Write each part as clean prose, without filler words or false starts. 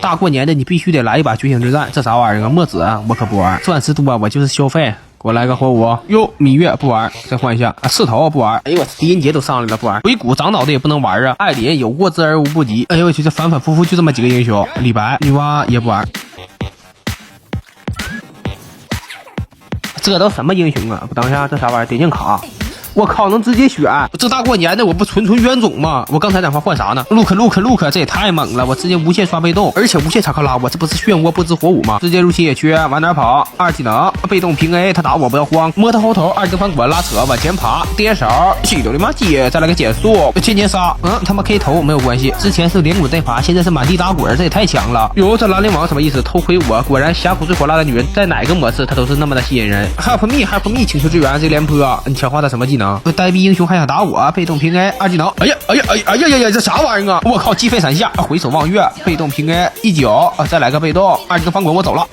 大过年的你必须得来一把觉醒之战，这啥玩意儿啊？墨子我可不玩，钻石多我就是消费。给我来个火舞哟，芈月不玩，再换一下啊，刺头不玩。哎呦我狄仁杰都上来了不玩，鬼谷长脑袋也不能玩啊。艾琳有过之而无不及。哎呦我去，这反反复复就这么几个英雄。李白、女娲也不玩。这都什么英雄啊？等一下，这啥玩意儿？点键卡。我靠，能直接选！这大过年的，我不纯冤种吗？我刚才在那换啥呢 ？Look， 这也太猛了！我直接无限刷被动，而且无限查克拉，我这不是漩涡不知火舞吗？直接入侵野区，往哪跑？二技能被动平 A， 他打我不要慌，摸他后头，二技能翻滚拉扯往前爬，颠勺，气流的妈鸡，再来个减速，渐杀。他妈 K 头没有关系，之前是连滚带爬，现在是满地打滚，这也太强了。哟，这兰陵王什么意思？偷窥我？果然峡谷最火辣的女人，在哪个模式她都是那么的吸引人。Help me， 请求支援！这廉颇，你强化的什么技能？呆逼英雄还想打我，被动平 A 二技能，哎呀，这啥玩意儿啊！我靠，击飞闪下，回首望月，被动平 A 一脚，再来个被动二技能翻滚，我走了。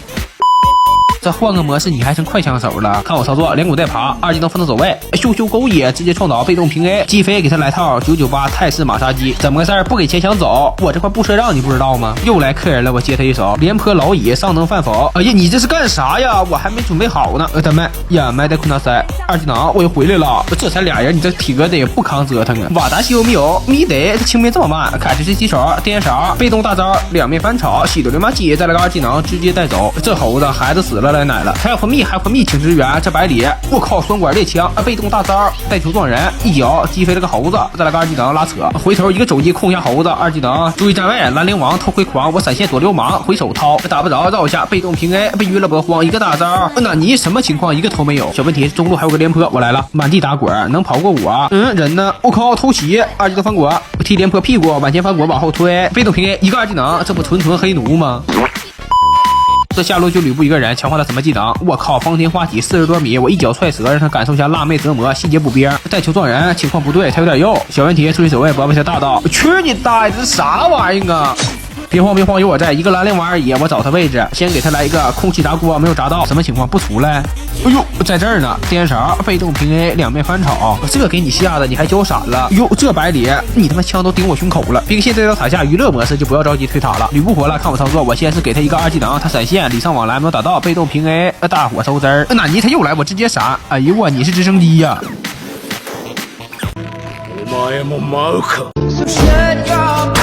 这换个模式你还成快枪手了，看我操作，连滚带爬，二技能分头走位，咻勾野，直接创导被动平 A， 击飞给他来套998泰式马杀鸡，怎么个事儿？不给钱想走，我这块不赊账你不知道吗？又来客人了，我接他一手，廉颇老矣，上能犯否？哎呀，你这是干啥呀？我还没准备好呢。咱们呀，麦带库纳塞二技能，我又回来了，这才俩人，你这体格子也不抗折腾啊！瓦达西欧米欧米得，这清兵这么慢，凯这是击手颠勺，被动大招两面翻炒，喜流流马鸡，再来个二技能直接带走，这猴子孩子死了来奶了。Help me， 请支援！这百里，我靠，双管猎枪，被动大招带球撞人，一脚击飞了个猴子，再来个二技能拉扯，回头一个肘击控下猴子，二技能注意站位，兰陵王偷窥狂，我闪现躲流氓，回手掏打不着，绕一下被动平 A， 被晕了不慌，一个大招，那你什么情况？一个头没有。小问题中路还有个廉颇，我来了，满地打滚，能跑过我？人呢？我靠，偷袭，二技能翻滚，踢廉颇屁股，往前翻滚，往后推，被动平 A， 一个二技能，这不纯黑奴吗？这下路就吕布一个人，强化了什么技能？我靠，方天画戟40多米，我一脚踹折，让他感受一下辣妹折磨，细节补兵，带球撞人，情况不对，他有点右。小问题，出去守卫，不要被他大到。去你大爷，这是啥玩意儿啊？别慌，有我在，一个兰陵王而已，我找他位置，先给他来一个空气炸锅，没有炸到，什么情况？不出来？哎呦，在这儿呢，颠勺，被动平 A， 两面翻炒，这给你吓的，你还交闪了？哟，这百里，你他妈枪都顶我胸口了！兵线这道塔下娱乐模式就不要着急推塔了。吕布活了，看我操作，我先是给他一个二技能，他闪现，礼尚往来没有打到，被动平 A， 大火收汁儿。纳尼他又来，我直接闪！哎呦我，你是直升机呀！お前も舞うか。